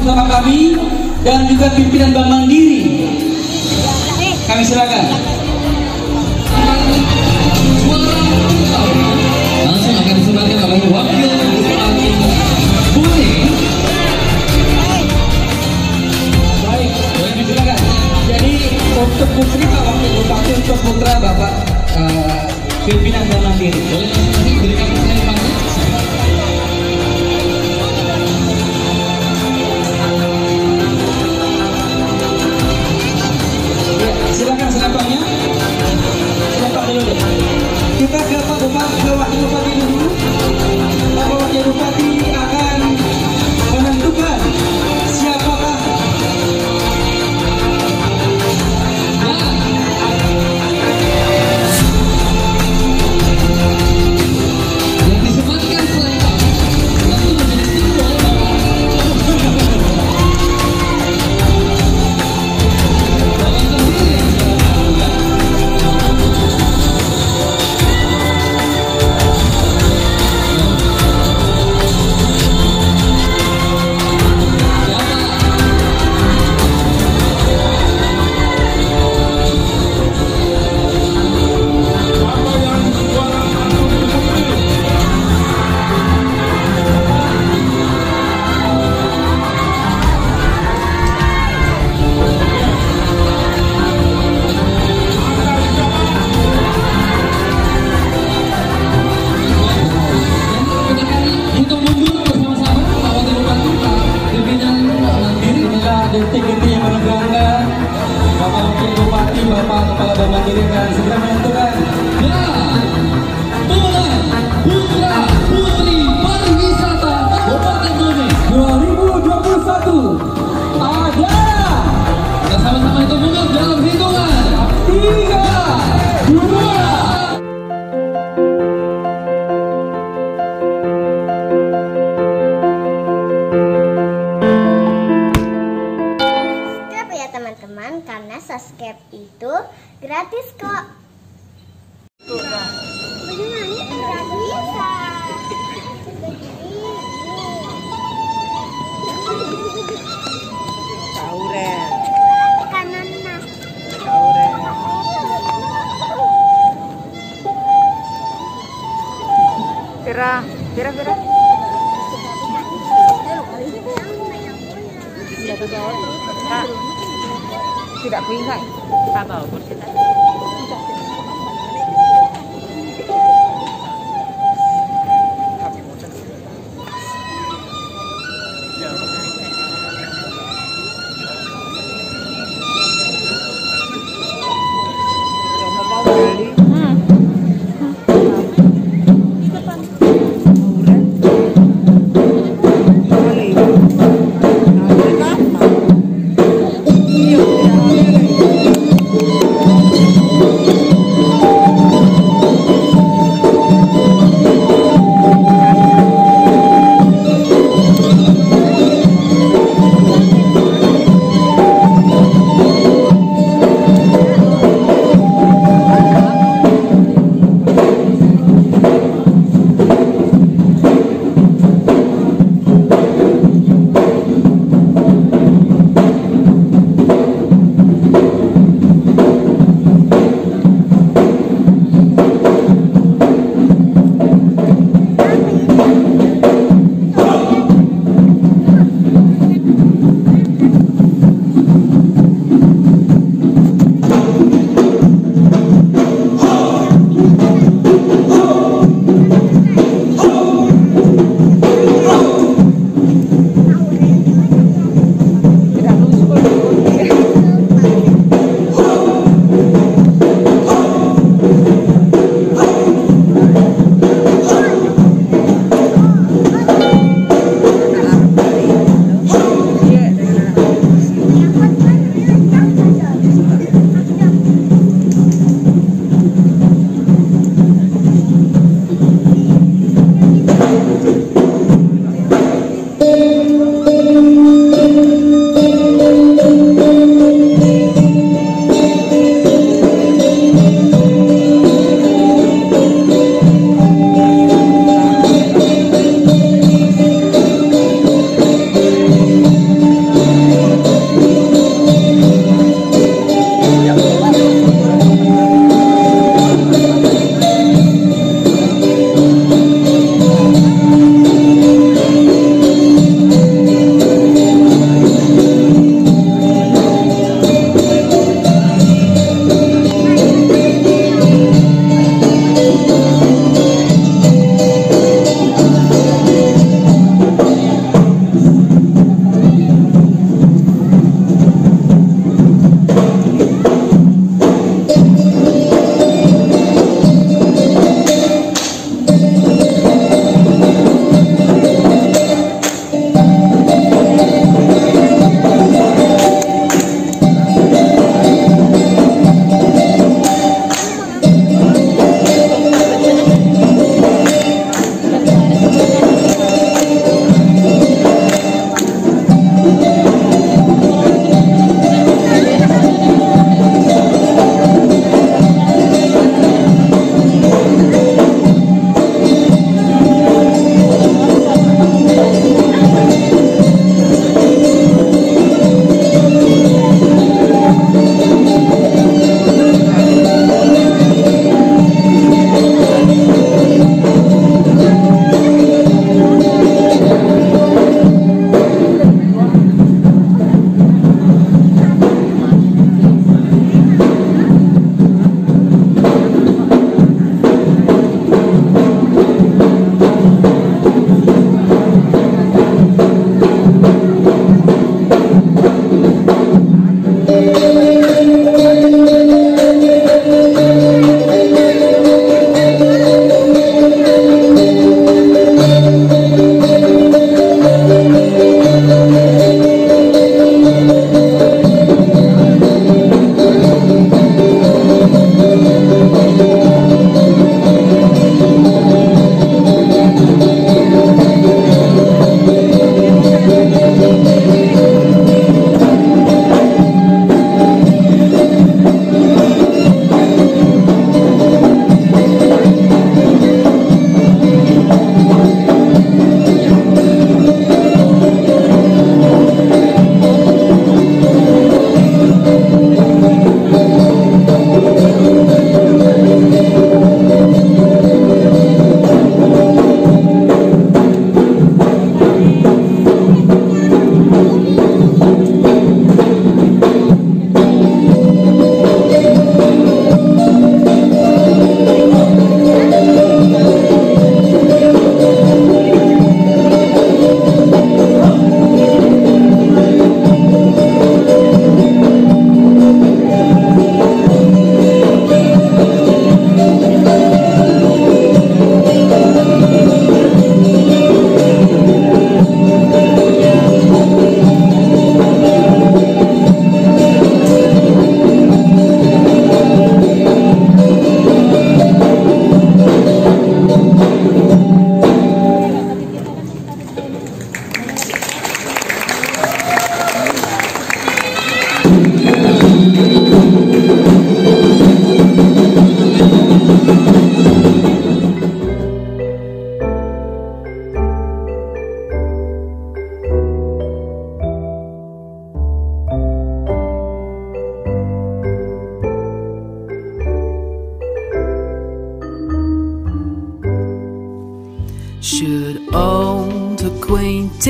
bersama kami dan juga pimpinan Bank Mandiri. Kami silakan. Langsung akan disebarkan oleh Wakil Bupati Bone. Baik, boleh silakan. Jadi untuk putri Pak Wakil Bupati, untuk putra Bapak pimpinan Bank Mandiri. Boleh masing-masing berikan kesempatan. Silakan selepannya. Selepak dulu deh. Kita ke Pak Bupati, ke Wakil Bupati dulu. Pak Wakil Bupati akan menentukan siapakah yang disematkan selengkap tentu menjadi simbol detik-detik yang menegangkan. Bapak Wakil Bupati, Bapak Kepala Bank Mandiri akan segera menentukan. Tulang Putra Putri Pariwisata Kabupaten Bone 2021 adalah. Kita sama-sama hitung mundur dalam hitungan 3, 2. Teman-teman, karena subscribe itu gratis kok. Tauren. Kanan nah. Tauren. Vira. Kak, tidak bisa. Sabar, kita.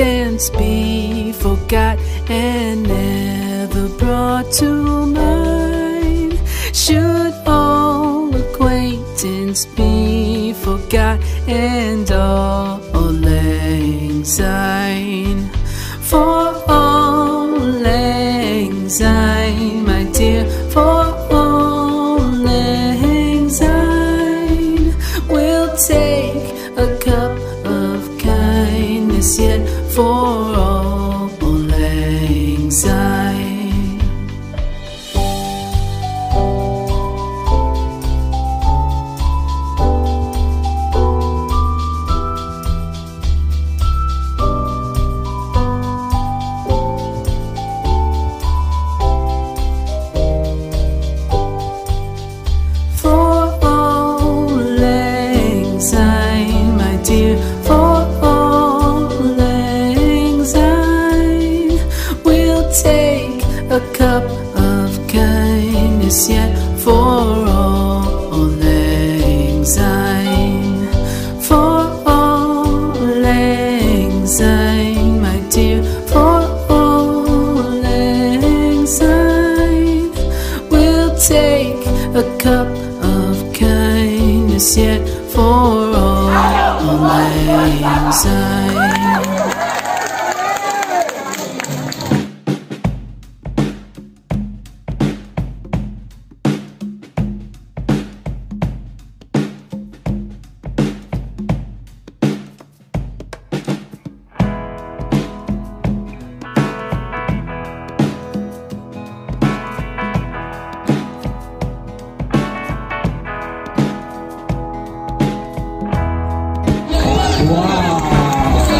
acquaintance be forgot and never brought to mind? Should all acquaintance be forgot and all lang syne? For all lang syne, my dear, for all lang syne, we'll take a cup of kindness yet for all lang syne. A cup of kindness yet for all lang syne. For all lang syne, my dear, for all lang syne, we'll take a cup of kindness yet for all lang syne. Wow.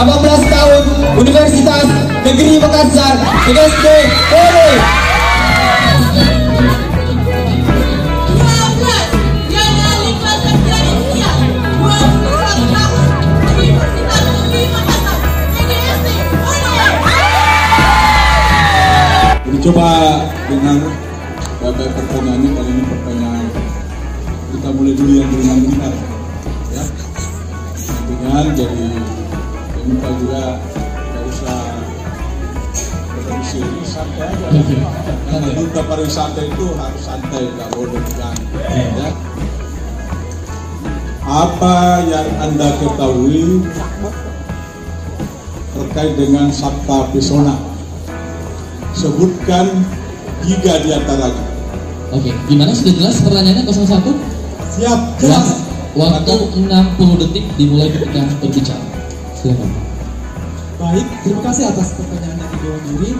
18 tahun, Universitas Negeri Makassar, UGSD, Poli. Coba dengar bapak pertanyaannya. Kali ini pertanyaan kita mulai dulu yang ringan-ringan ya. Ringan, jadi minta juga tidak usah berpikir santai aja. Karena duta pariwisata itu harus santai, tidak boleh tegang ya. Apa yang Anda ketahui terkait dengan Sabta Pesona? Sebutkan 3 di antaranya. Oke, gimana? Sudah jelas pertanyaannya 01? Siap, jelas. Waktu 60 detik dimulai ketika berbicara. Silakan. Baik, terima kasih atas pertanyaan yang kedua diri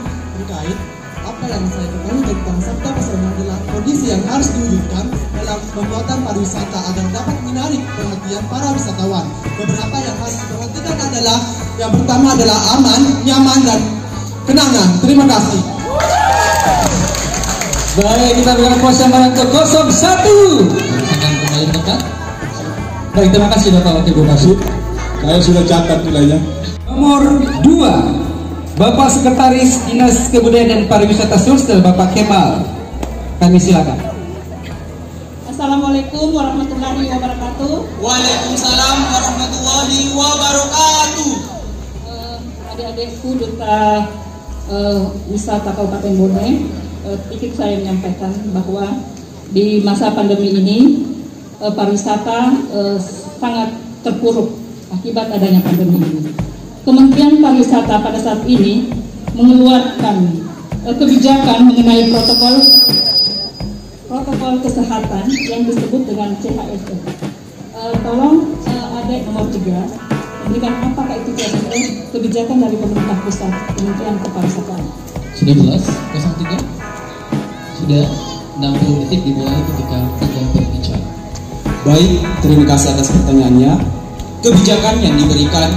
terkait apa yang saya ketahui tentang Sabta Pesona adalah kondisi yang harus diwujudkan dalam pembuatan pariwisata agar dapat menarik perhatian para wisatawan. Beberapa yang harus diperhatikan adalah yang pertama adalah aman, nyaman, dan kenangan. Terima kasih. Baik, kita berikan persembahan ke 01. Silakan kembali dekat. Baik, terima kasih Bapak Wakil Bupati. Saya sudah catat nilainya. Nomor 2, Bapak Sekretaris Dinas Kebudayaan dan Pariwisata Sulsel, Bapak Kemal. Kami silakan. Assalamualaikum warahmatullahi wabarakatuh. Waalaikumsalam warahmatullahi wabarakatuh. Adik-adikku Duta Wisata Kabupaten Bone, ikut saya menyampaikan bahwa di masa pandemi ini pariwisata sangat terpuruk akibat adanya pandemi ini. Kementerian Pariwisata pada saat ini mengeluarkan kebijakan mengenai protokol kesehatan yang disebut dengan CHSE. Tolong adik nomor 3 memberikan apakah itu kebijakan dari pemerintah pusat, Kementerian Pariwisata. Sudah jelas 03? Sudah 60 detik dimulai ketika Anda berbicara. Baik, terima kasih atas pertanyaannya. Kebijakan yang diberikan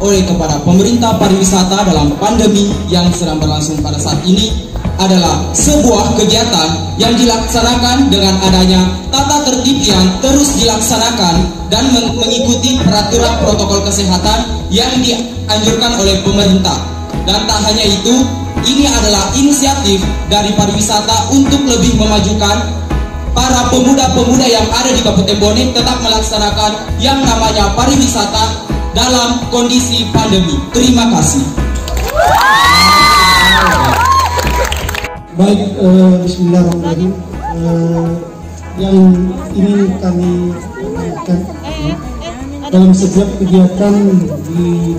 oleh kepada pemerintah pariwisata dalam pandemi yang sedang berlangsung pada saat ini adalah sebuah kegiatan yang dilaksanakan dengan adanya tata tertib yang terus dilaksanakan dan mengikuti peraturan protokol kesehatan yang dianjurkan oleh pemerintah. Dan tak hanya itu, ini adalah inisiatif dari pariwisata untuk lebih memajukan para pemuda-pemuda yang ada di Kabupaten Bone tetap melaksanakan yang namanya pariwisata dalam kondisi pandemi. Terima kasih. Baik, bismillahirrahmanirrahim. Yang ingin kami lakukan dalam setiap kegiatan di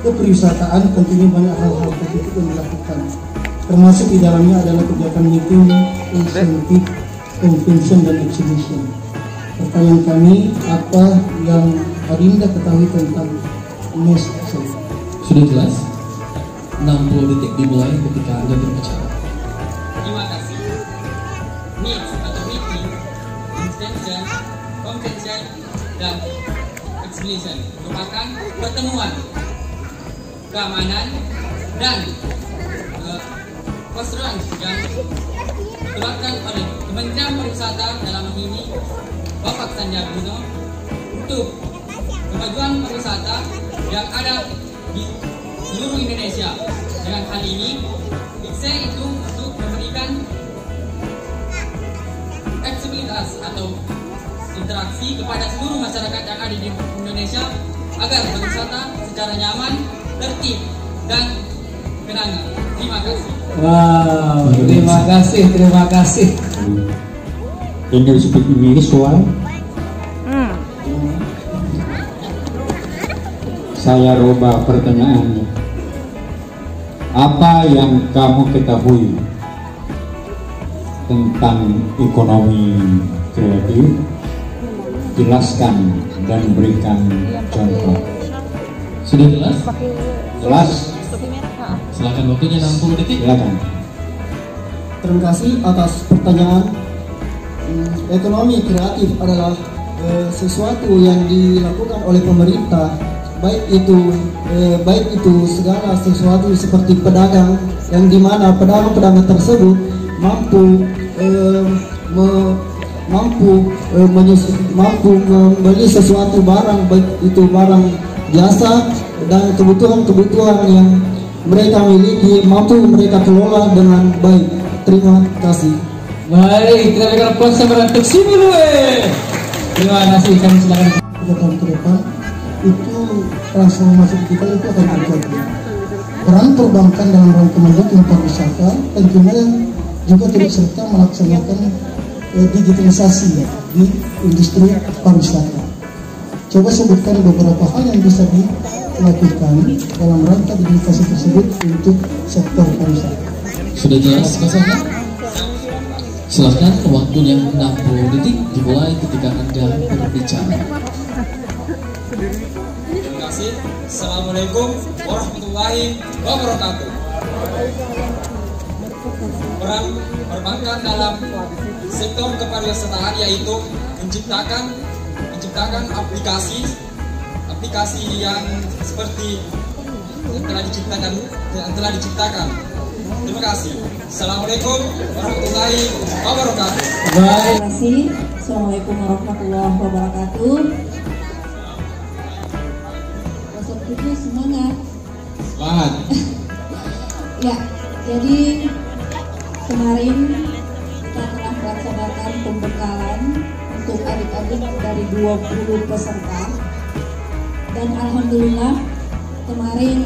kepariwisataan tentunya banyak hal-hal positif yang dilakukan, termasuk di dalamnya adalah kegiatan meeting, insentif, convention, dan exhibition. Pertanyaan kami, apa yang Adinda ketahui tentang MES tersebut? Sudah jelas 60 detik dimulai ketika Anda berbicara. Terima kasih. Mix atau meeting, insentif, convention, dan exhibition merupakan pertemuan keamanan dan keseruan yang dikeluarkan oleh Kementerian Pariwisata dalam hal ini Bapak Sandiaga Uno untuk kemajuan pariwisata yang ada di seluruh Indonesia. Dengan hal ini, ICE itu untuk memberikan aksesibilitas atau interaksi kepada seluruh masyarakat yang ada di Indonesia agar berwisata secara nyaman, tertib, dan kenangan. Terima kasih. Wow, terima kasih. Can you speak English one? Saya rubah pertanyaannya. Apa yang kamu ketahui tentang ekonomi kreatif? Jelaskan dan berikan contoh. Sudah jelas? Jelas? Silakan, waktunya 60 detik. Silakan. Terima kasih atas pertanyaan. Ekonomi kreatif adalah sesuatu yang dilakukan oleh pemerintah baik itu segala sesuatu seperti pedagang yang dimana pedagang tersebut mampu membeli sesuatu barang, baik itu barang jasa dan kebutuhan yang mereka miliki mampu mereka kelola dengan baik. Terima kasih. Baik, kita berikan aplaus untuk Similue. Terima kasih, kami silakan. 3 tahun ke depan itu transformasi kita itu akan terjadi. Peran perbankan dalam rangka mendukung pariwisata tentunya juga turut serta melaksanakan digitalisasi di industri pariwisata. Coba sebutkan beberapa hal yang bisa dilakukan dalam rangka digitalisasi tersebut untuk sektor pariwisata. Sudah jelas maksudnya? Silahkan waktunya 60 detik dimulai ketika Anda berbicara. Terima kasih. Assalamualaikum warahmatullahi wabarakatuh. Peran perbankan dalam sektor kepariwisataan yaitu menciptakan aplikasi yang seperti yang telah diciptakan. Terima kasih. Assalamualaikum warahmatullahi wabarakatuh. Terima kasih. Assalamualaikum warahmatullahi wabarakatuh. 07 semangat. Semangat. Ya, jadi kemarin kita telah melaksanakan pembekalan untuk adik-adik dari 20 peserta. Dan alhamdulillah kemarin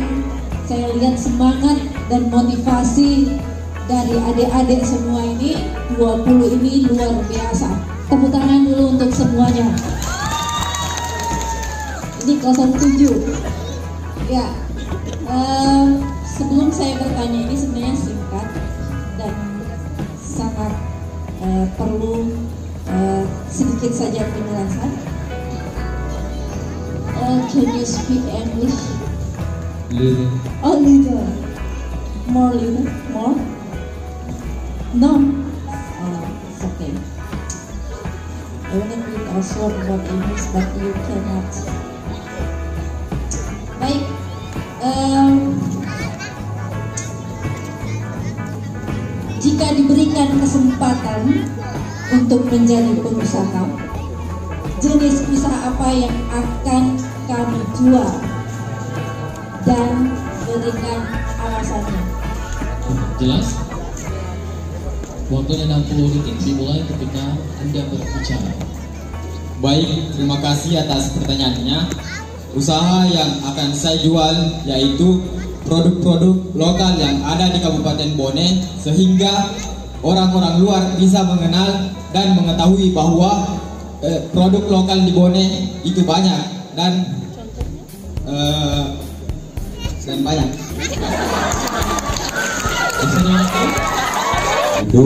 saya lihat semangat dan motivasi dari adik-adik semua ini, 20 ini luar biasa. Tepuk tangan dulu untuk semuanya. Ini 07. Ya, sebelum saya bertanya ini sebenarnya singkat dan sangat perlu sedikit saja penjelasan. Can you speak English? Little. Oh, little. More little? More? No? Oh, it's okay. I want to read a short about English, but you cannot. Baik. Jika diberikan kesempatan untuk menjadi pengusaha, jenis usaha apa yang akan kamu jual dan berikan alasannya? Jelas? Waktunya 60 detik dimulai ketika Anda berbicara. Baik, terima kasih atas pertanyaannya. Usaha yang akan saya jual yaitu produk-produk lokal yang ada di Kabupaten Bone, sehingga orang-orang luar bisa mengenal dan mengetahui bahwa produk lokal di Bone itu banyak dan banyak. Itu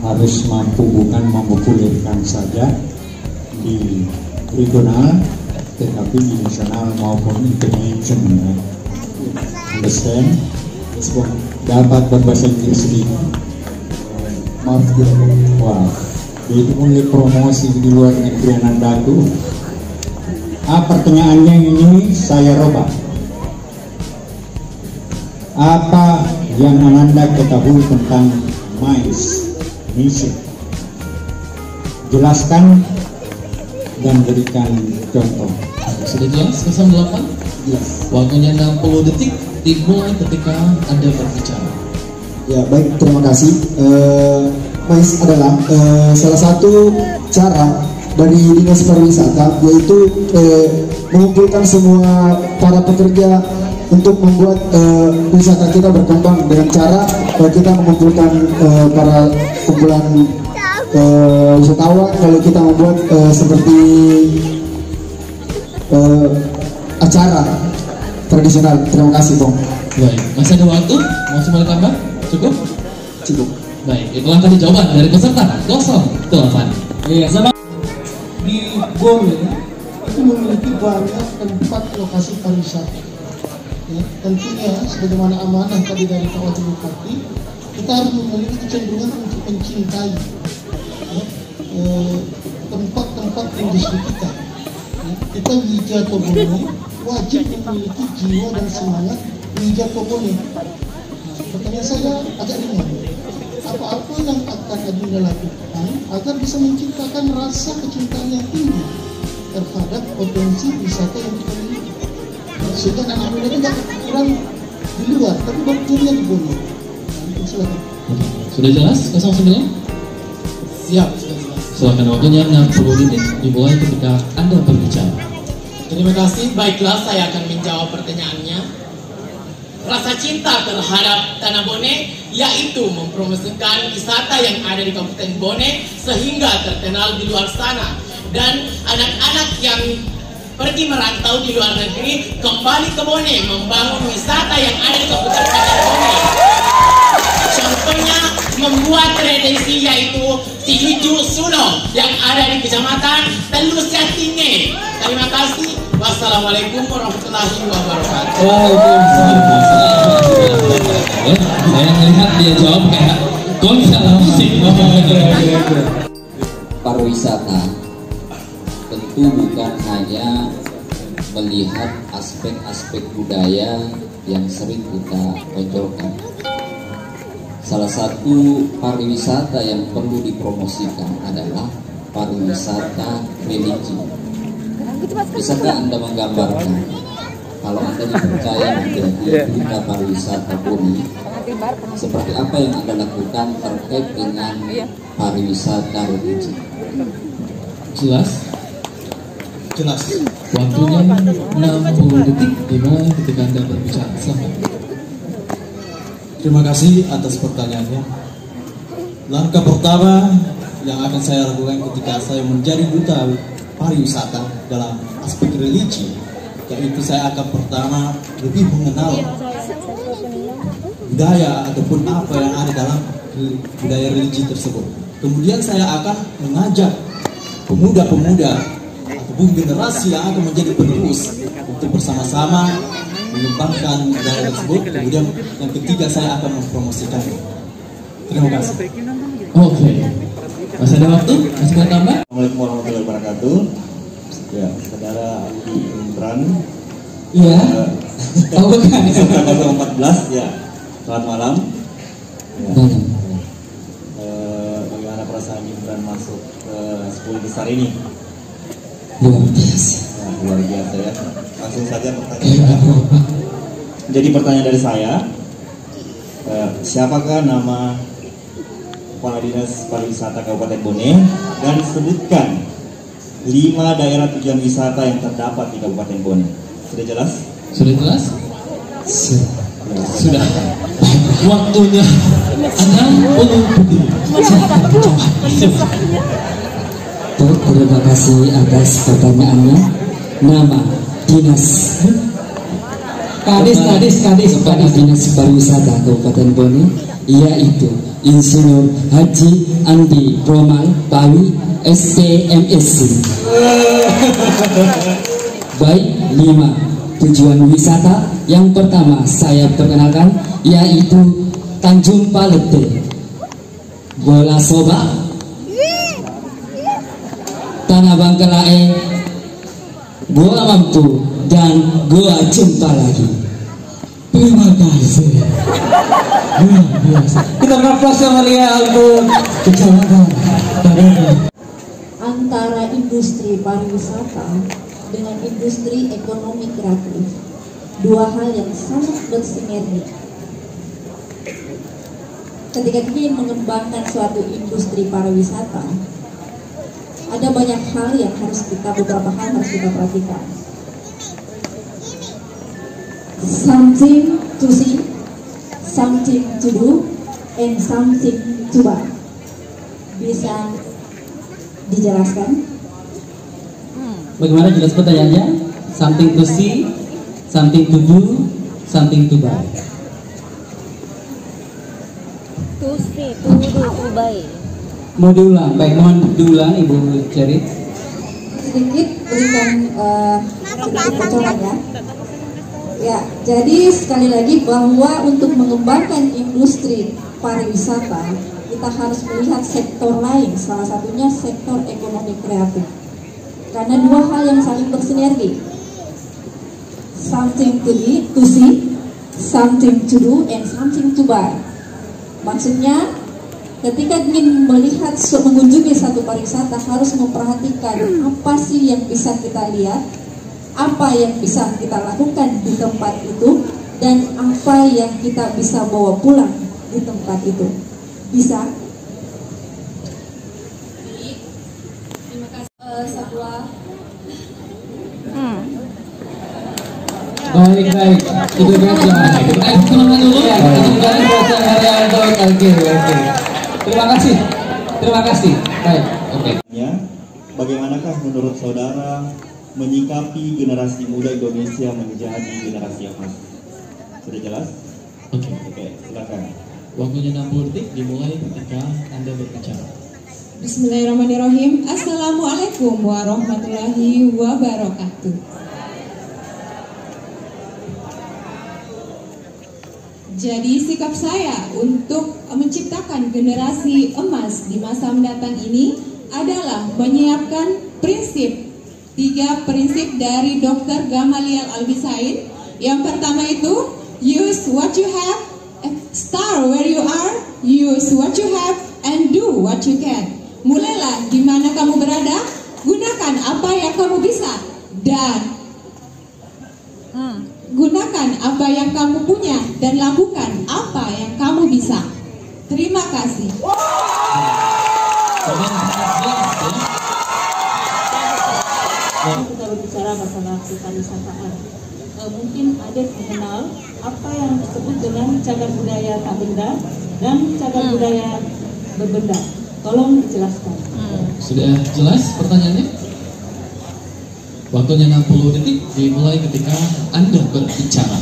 harus mampu bukan memopulirkan saja di regional, tetapi di nasional maupun internasional. Understand? Dapat berbahasa Inggris sedikit. Maaf ya. Wah, itu mulai promosi di luar negeri Ananda tuh. Pertanyaannya ini saya robah. Apa yang Ananda ketahui tentang mais, mission? Jelaskan dan berikan contoh. Sudah jelas? 08? Yes. Waktunya 60 detik dimulai ketika Anda berbicara. Ya, baik, terima kasih. Mais adalah salah satu cara dari Dinas Pariwisata, yaitu mengumpulkan semua para pekerja untuk membuat wisata kita berkembang dengan cara kita mengumpulkan para kumpulan wisatawan. Kalau kita membuat seperti acara tradisional. Terima kasih, Bang. Baik, masih ada waktu? Mau semuanya tambah? Cukup? Cukup. Baik, itulah tadi jawaban dari peserta. 08. Iya, sama di Bone itu memiliki banyak tempat lokasi pariwisata. Ya, tentunya sebagaimana amanah tadi dari Pak Wakil Bupati, kita harus memiliki kecenderungan untuk mencintai tempat-tempat industri kita. Ya, kita Wijaya Bone wajib memiliki jiwa dan semangat mengejar Kobone. Pertanyaan saya agak ringan. Apa-apa yang akan Adinda lakukan agar bisa menciptakan rasa kecintaan yang tinggi terhadap potensi wisata yang kita miliki, sehingga anak muda itu tidak kurang di luar, tapi waktunya di Bone. Silakan. Sudah jelas 09? Siap, sudah jelas. Silakan waktunya 60 detik dimulai ketika Anda berbicara. Terima kasih. Baiklah, saya akan menjawab pertanyaannya. Rasa cinta terhadap Tanah Bone yaitu mempromosikan wisata yang ada di Kabupaten Bone sehingga terkenal di luar sana, dan anak-anak yang pergi merantau di luar negeri kembali ke Bone membangun wisata yang ada di Kabupaten Bone. Contohnya membuat tradisi yaitu Tiluju Suno yang ada di Kecamatan Telus Jatinge. Terima kasih. Wassalamualaikum warahmatullahi wabarakatuh. Saya melihat dia jawab kayak konser musik. Pariwisata tentu bukan hanya melihat aspek-aspek budaya yang sering kita tonjolkan. Salah satu pariwisata yang perlu dipromosikan adalah pariwisata religi. Bisakah Anda menggambarkan kalau Anda dipercaya menjadi duta pariwisata Bone, seperti apa yang Anda lakukan terkait dengan pariwisata religi? Jelas? Jelas. Waktunya 60 detik dimulai ketika Anda berbicara. Silakan. Terima kasih atas pertanyaannya. Langkah pertama yang akan saya lakukan ketika saya menjadi duta pariwisata dalam aspek religi, yaitu saya akan pertama lebih mengenal budaya ataupun apa yang ada dalam budaya religi tersebut. Kemudian saya akan mengajak pemuda-pemuda ataupun generasi yang akan menjadi penerus untuk bersama-sama mengembangkan budaya tersebut. Kemudian yang ketiga saya akan mempromosikannya. Terima kasih. Oke. Masih ada waktu? Masih ada tambah? Assalamualaikum warahmatullahi wabarakatuh. Ya, saudara Andi Imran. Iya. Tahu kan? 14 ya. Selamat malam. Ya. Bagaimana perasaan Imran masuk ke 10 besar ini? Luar biasa. Ya, luar biasa ya. Langsung saja pertanyaan. Jadi pertanyaan dari saya, siapakah nama Kepala Dinas Pariwisata Kabupaten Bone, dan sebutkan 5 daerah tujuan wisata yang terdapat di Kabupaten Bone. Sudah jelas? Sudah jelas? Sudah. Waktunya 60 detik. Terima kasih atas pertanyaannya. Nama Dinas Dinas Pariwisata Kabupaten Bone yaitu Insinyur Haji Andi Roman Pawi STMSC. Baik, 5 tujuan wisata yang pertama saya perkenalkan yaitu Tanjung Palete, Bola Soba, Tanah Bangkelae, Goa Mampu, dan Goa Jumpa Lagi. Terima kasih. Luar biasa. Kita nafas yang meriah untuk kecamatan. Antara industri pariwisata dengan industri ekonomi kreatif, dua hal yang sangat bersinergi. Ketika kita ingin mengembangkan suatu industri pariwisata, ada banyak hal yang beberapa hal harus kita perhatikan. Something to see, something to do, and something to buy. Bisa dijelaskan? Bagaimana jelas pertanyaannya? Something to see, something to do, something to buy. To see, to do, to buy. Mau diulang? Baik, mohon diulang Ibu Cherry. Sedikit berikan sedikit bocoran ya. Ya, jadi sekali lagi bahwa untuk mengembangkan industri pariwisata kita harus melihat sektor lain, salah satunya sektor ekonomi kreatif. Karena dua hal yang saling bersinergi. something to see, something to do, and something to buy. Maksudnya, ketika ingin melihat mengunjungi satu pariwisata harus memperhatikan apa sih yang bisa kita lihat, apa yang bisa kita lakukan di tempat itu, dan apa yang kita bisa bawa pulang di tempat itu. Bisa? Terima kasih. Sebuah Baik, itu saja. Semangat dulu ya. Terima kasih. Baik, oke. Bagaimanakah menurut saudara menyikapi generasi muda Indonesia menjadi generasi emas? Sudah jelas? Oke, silakan. Waktunya 60 detik dimulai ketika Anda berbicara. Bismillahirrahmanirrahim. Assalamualaikum warahmatullahi wabarakatuh. Jadi sikap saya untuk menciptakan generasi emas di masa mendatang ini adalah menyiapkan tiga prinsip dari Dr. Gamaliel Albisain. Yang pertama itu, use what you have, start where you are, use what you have, and do what you can. Mulailah di mana kamu berada, gunakan apa yang kamu bisa, dan gunakan apa yang kamu punya, dan lakukan apa yang kamu bisa. Terima kasih. Kita berbicara masalah kepariwisataan. Mungkin ada mengenal apa yang disebut dengan cagar budaya tak benda dan cagar budaya berbenda. Tolong dijelaskan. Sudah jelas pertanyaannya? Waktunya 60 detik dimulai ketika Anda berbicara.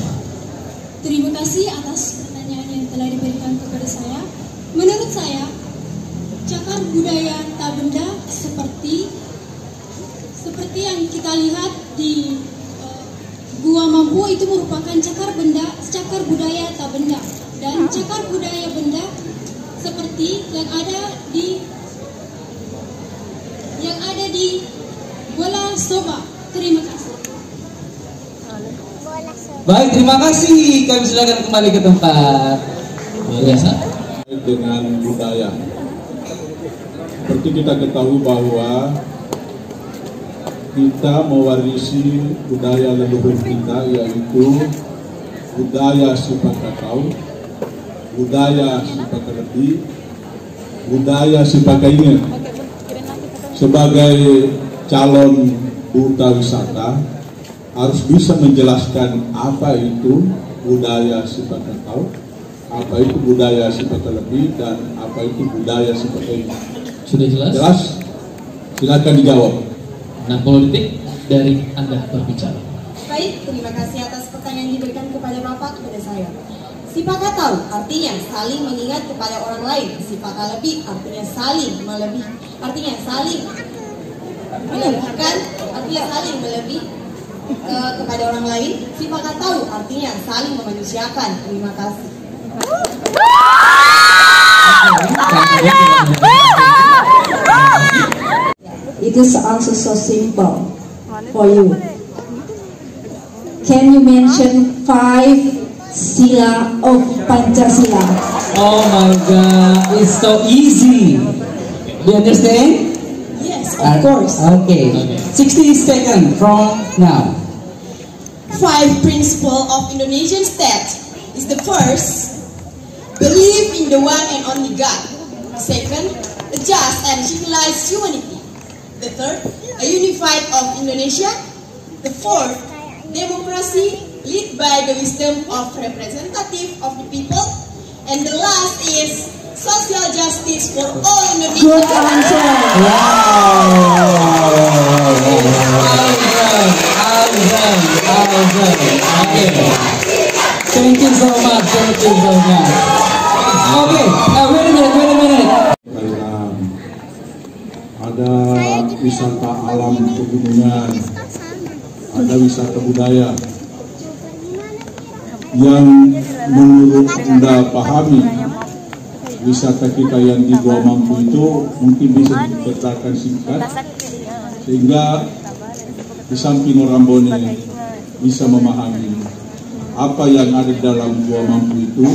Terima kasih atas pertanyaan yang telah diberikan kepada saya. Menurut saya, cagar budaya tak benda seperti yang kita lihat di Gua Mampu itu merupakan cagar budaya tak benda, dan cagar budaya benda seperti yang ada di Bola Soba. Terima kasih. Baik, terima kasih. Kami silakan kembali ke tempat. Biasa. Dengan budaya. Seperti kita ketahui bahwa kita mewarisi budaya leluhur kita, yaitu budaya sifat kakao, budaya sifat lebih, budaya sifat kaingan. Sebagai calon duta wisata harus bisa menjelaskan apa itu budaya sifat kakao, apa itu budaya sifat lebih, dan apa itu budaya sifat kaingan. Sudah jelas? Jelas? Silakan dijawab. 60 detik dari Anda berbicara. Baik, terima kasih atas pertanyaan yang diberikan kepada Bapak kepada saya. Sipaka tahu artinya saling mengingat kepada orang lain. Sipaka lebih artinya saling melebih, artinya saling melebihkan, artinya saling melebih kepada orang lain. Sipaka tahu artinya saling memanusiakan. Terima kasih. It is also so simple for you. Can you mention 5 sila of Pancasila? Oh my God, it's so easy. Do you understand? Yes, of course. Okay. 60 seconds from now. 5 principles of Indonesian state is the first, believe in the one and only God. Second, a just and civilized humanity. The third, a unified of Indonesia. The fourth, democracy led by the wisdom of representative of the people. And the last is social justice for all Indonesians. Good answer. Thank you so much. Okay, wait a minute. Ada wisata alam pegunungan, ada wisata budaya yang menurut Anda pahami. Wisata kita yang di Gua Mampu itu mungkin bisa dipetakan singkat, sehingga di samping orang Bone bisa memahami apa yang ada dalam Gua Mampu itu,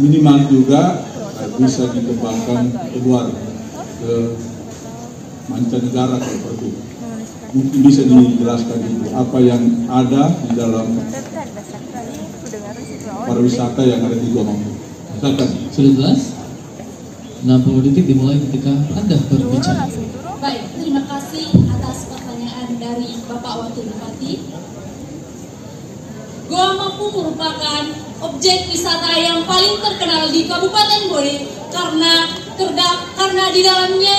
minimal juga bisa dikembangkan keluar ke mancanegara seperti itu. Mungkin bisa dijelaskan itu apa yang ada di dalam pariwisata yang ada di Gua Mampu. Silakan. Sudah jelas? 60 detik dimulai ketika Anda berbicara. Baik, terima kasih atas pertanyaan dari Bapak Wakil Bupati. Gua Mampu merupakan objek wisata yang paling terkenal di Kabupaten Bone karena di dalamnya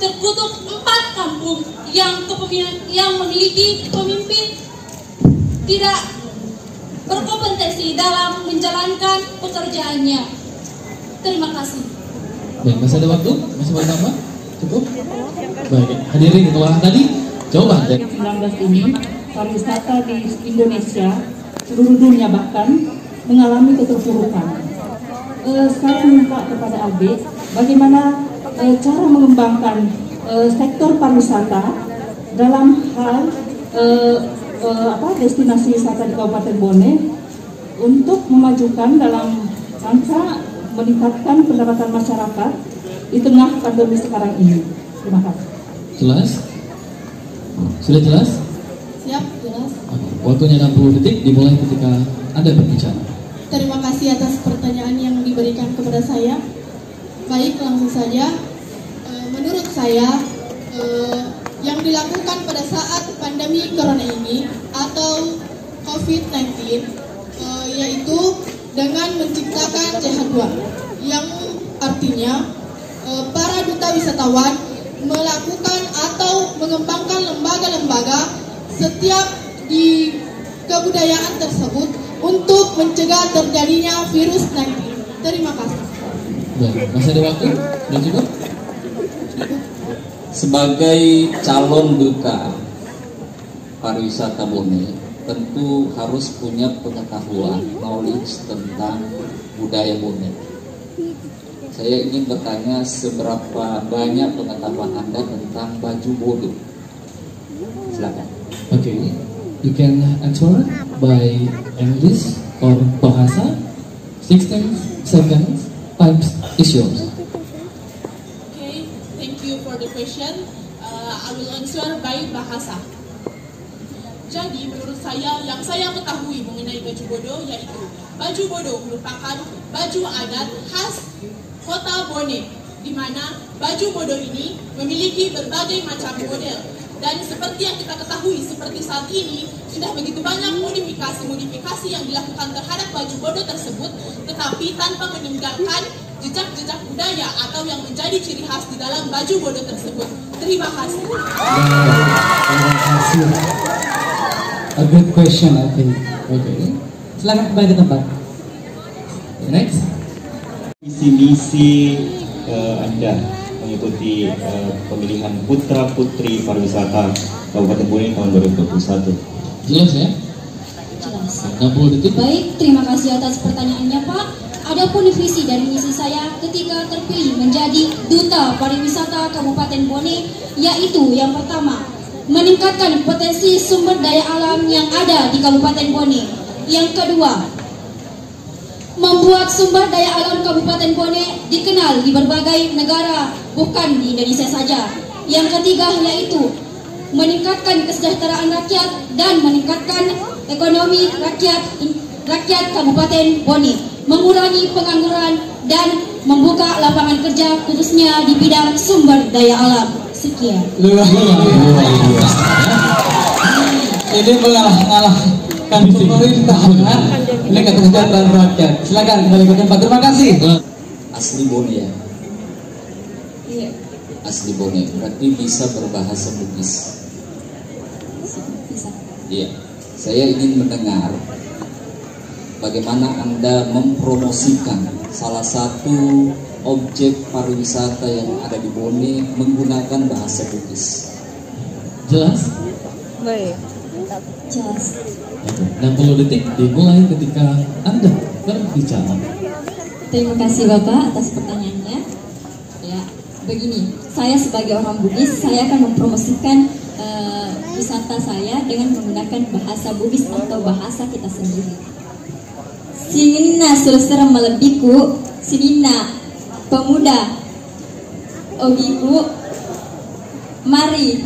terkutuk 4 kampung yang memiliki pemimpin tidak berkompetensi dalam menjalankan pekerjaannya. Terima kasih. Baik, masih ada waktu? Masih mau tambah? Cukup? Baik, hadirin setelah tadi jawaban dari 19 ini pariwisata di Indonesia, seluruh dunia bahkan mengalami keterpurukan. Saya minta kepada Abe bagaimana cara mengembangkan sektor pariwisata dalam hal destinasi wisata di Kabupaten Bone untuk memajukan dalam rangka meningkatkan pendapatan masyarakat di tengah pandemi sekarang ini. Terima kasih. Jelas? Sudah jelas? Siap, jelas. Waktunya 60 detik dimulai ketika Anda berbicara. Terima kasih atas pertanyaan yang diberikan kepada saya. Baik, langsung saja. Menurut saya, yang dilakukan pada saat pandemi corona ini atau COVID-19 yaitu dengan menciptakan CH2 yang artinya para duta wisatawan melakukan atau mengembangkan lembaga-lembaga setiap di kebudayaan tersebut untuk mencegah terjadinya virus 19. Terima kasih. Baik, masih ada waktu? Sudah cukup? Sebagai calon duta pariwisata Bone, tentu harus punya pengetahuan, knowledge tentang budaya Bone. Saya ingin bertanya seberapa banyak pengetahuan Anda tentang baju bodo? Silakan. Okay, you can answer by English or bahasa. 16 seconds. Time is yours. Okay, thank you for the question. I will answer by bahasa. Jadi menurut saya, yang saya ketahui mengenai baju bodo yaitu baju bodo merupakan baju adat khas kota Bone, di mana baju bodo ini memiliki berbagai macam model. Dan seperti yang kita ketahui, seperti saat ini sudah begitu banyak modifikasi yang dilakukan terhadap baju bodo tersebut, tetapi tanpa meninggalkan jejak-jejak budaya atau yang menjadi ciri khas di dalam baju bodo tersebut. Terima kasih. A good question, I think. Okay. Silakan kembali ke tempat. Next. Misi-misi Anda mengikuti pemilihan Putra Putri Pariwisata Kabupaten Bone tahun 2021. Jelas ya? Jelas. 60 detik. Baik, terima kasih atas pertanyaannya Pak. Adapun visi dan misi saya ketika terpilih menjadi Duta Pariwisata Kabupaten Bone, yaitu yang pertama, meningkatkan potensi sumber daya alam yang ada di Kabupaten Bone. Yang kedua, membuat sumber daya alam Kabupaten Bone dikenal di berbagai negara, bukan di Indonesia saja. Yang ketiga yaitu meningkatkan kesejahteraan rakyat dan meningkatkan ekonomi rakyat Kabupaten Bone, mengurangi pengangguran dan membuka lapangan kerja khususnya di bidang sumber daya alam. Sekian. Luar biasa. Ini mengalahkan pemerintahan ini kesejahteraan rakyat. Silakan kembali ke tempat. Terima kasih. Asli Bone ya? Iya. Asli Bone. Berarti bisa berbahasa Bugis. Bisa. Iya. Saya ingin mendengar bagaimana Anda mempromosikan salah satu objek pariwisata yang ada di Bone menggunakan bahasa Bugis. Jelas? Baik. Jelas. 60 detik dimulai ketika Anda berbicara. Terima kasih Bapak atas pertanyaannya. Ya, begini, saya sebagai orang Bugis, saya akan mempromosikan wisata pariwisata saya dengan menggunakan bahasa Bugis atau bahasa kita sendiri. Sinina sulsera malebiku, sinina pemuda, ogiku, mari,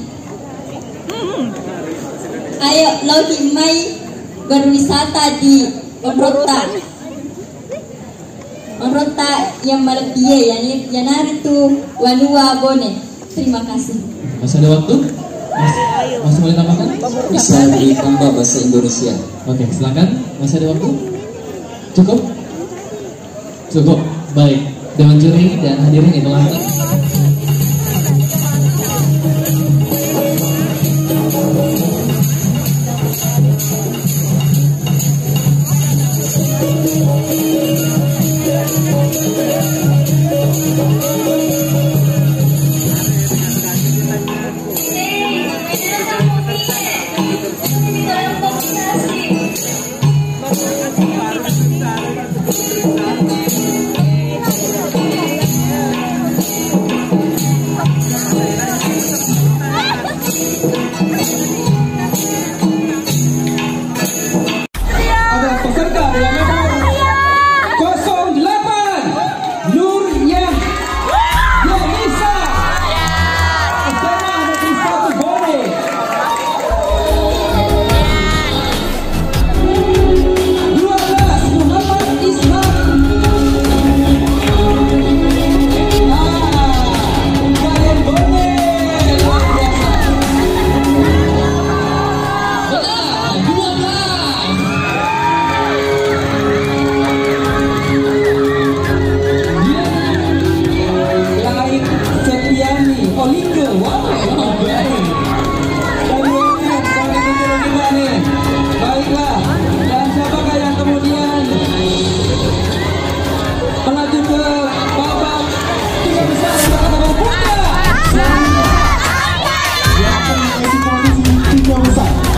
ayo logi mai berwisata di Onrota yang malebie yanari tu Wanua Bone. Terima kasih. Masih ada waktu? Masih boleh tambahkan? Bisa ditambah bahasa Indonesia. Oke, silakan. Masih ada waktu? Cukup? Cukup. Baik. Dewan juri dan hadirin itulah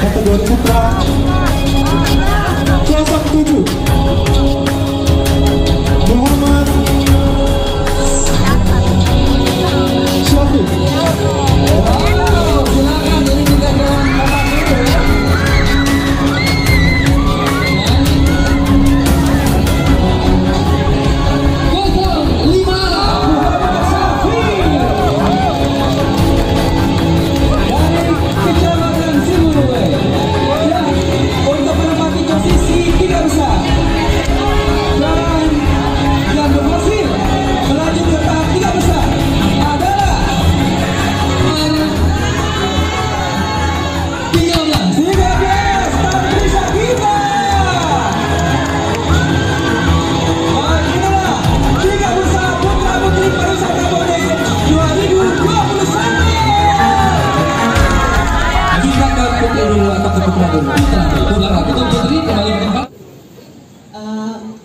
kategori putra 07 Muhammad Syafiq. Silakan jadi kita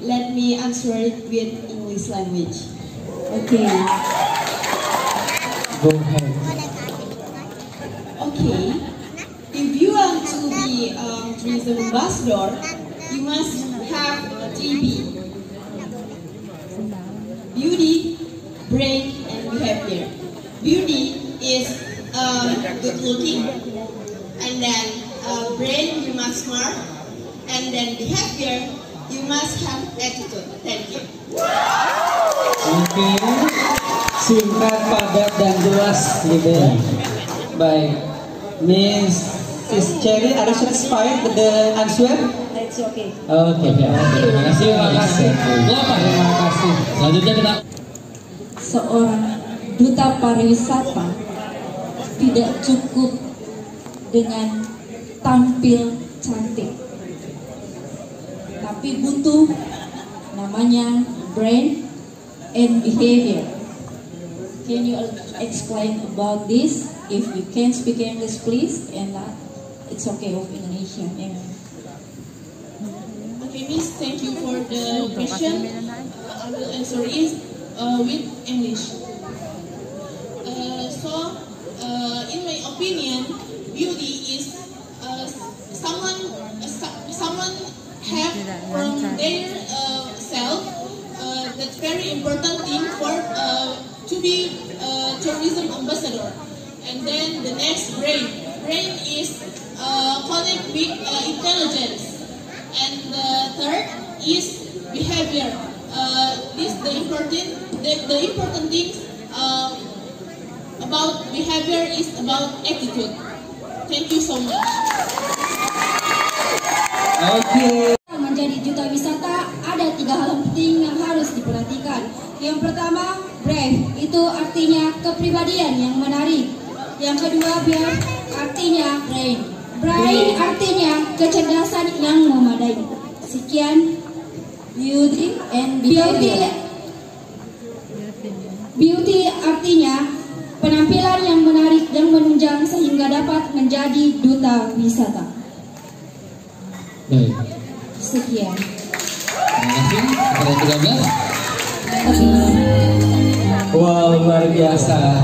let me answer it with English language. Okay. Go ahead. Okay. If you want to be a tourism ambassador, you must have 3B: beauty, brain, and behavior. Beauty is good looking, and then brain you must smart, and then behavior you must have attitude. Thank you. Oke, singkat, padat, dan jelas gitu ya. Baik, Miss Cherry, are you satisfied with the answer? That's okay. Oke, terima kasih. Terima kasih. Selanjutnya kita Seorang duta pariwisata tidak cukup dengan tampil cantik, tapi butuh namanya brain and behavior. Can you explain about this? If you can speak English, please, and it's okay of Indonesian. Okay, Miss, thank you for the question. I will answer it with English. In my opinion, beauty is someone have from their self. That's very important thing for to be tourism ambassador. And then the next, brain. Brain is intelligence. And the third is behavior. The important thing about behavior is about attitude. Thank you so much. Menjadi duta wisata ada 3 hal penting yang harus diperhatikan. Yang pertama, brave, itu artinya kepribadian yang menarik. Yang kedua, bear, artinya brain. Brain artinya kecerdasan yang memadai. Sekian. Beauty and behavior. Beauty artinya penampilan yang menarik dan menunjang sehingga dapat menjadi duta wisata. Baik. Sekian. Terima kasih. Kepada 13. Wow, luar biasa.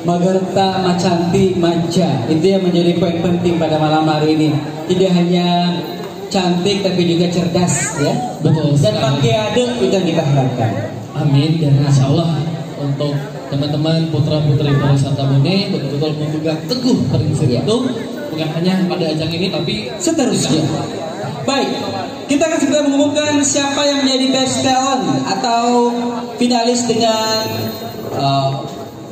Magerta, macantik, manja. Itu yang menjadi poin penting pada malam hari ini. Tidak hanya cantik tapi juga cerdas, ya. Betul. Dan pakai itu yang kita harapkan. Amin. Dan insya Allah untuk teman-teman putra-putri pariwisata Bone betul-betul memegang teguh prinsip itu, bukan hanya pada ajang ini tapi seterusnya. Baik, kita akan segera mengumumkan siapa yang menjadi best talent atau finalis dengan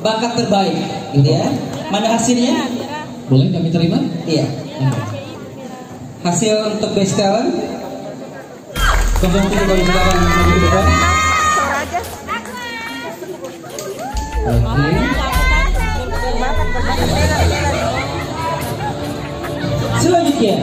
bakat terbaik, gitu ya. Mana hasilnya? Boleh kami terima? Iya. Hasil untuk best talent. Kemudian kami sekarang maju ke depan. Selanjutnya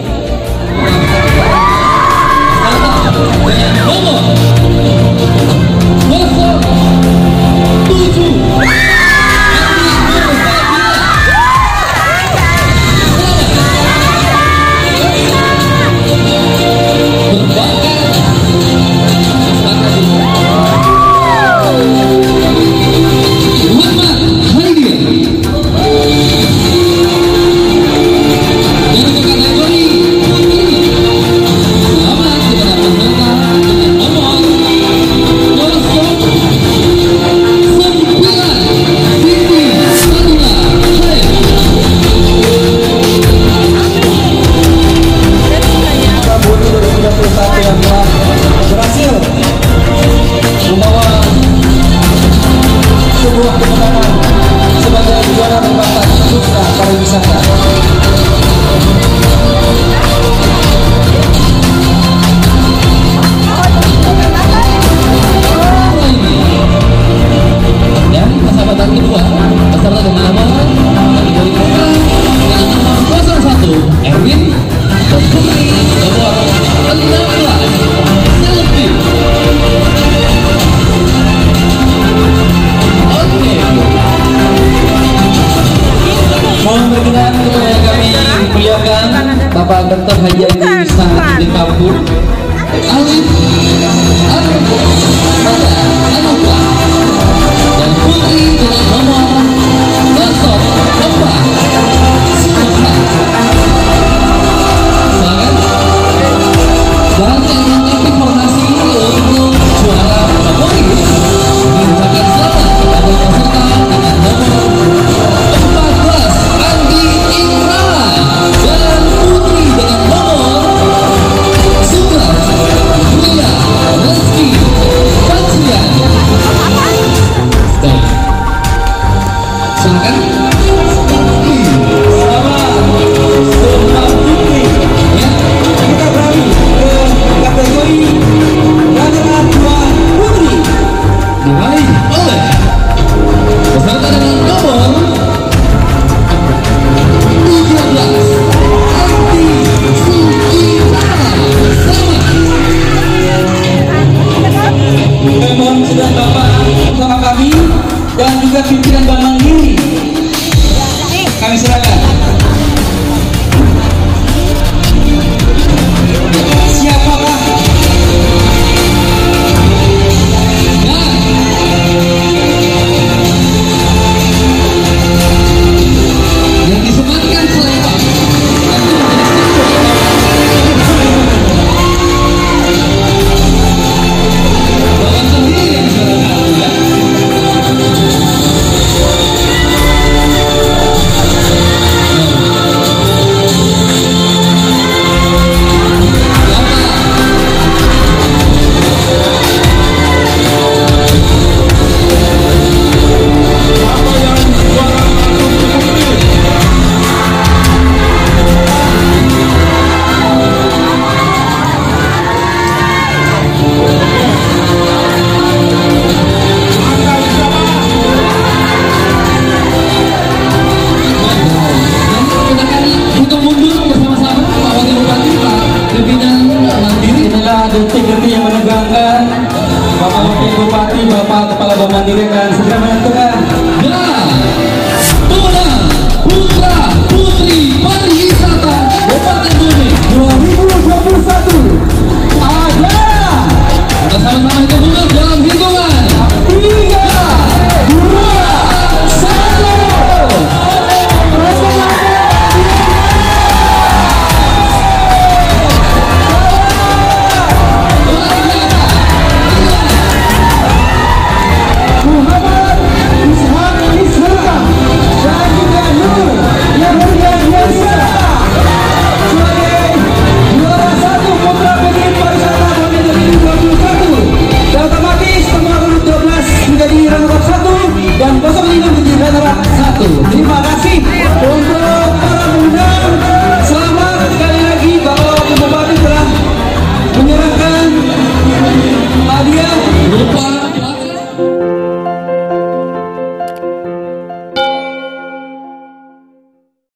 Bapak Dr. Haji Andi Wisna di Kampung Alif dan Putri dengan nomor Besok Opa Silakan. Dan yang lengkap informasi untuk juara favorit mengucapkan selamat kepada peserta dengan nomor 14 Andi Imran dan Putri dengan nomor 11 Ria Reski Pacian. Terima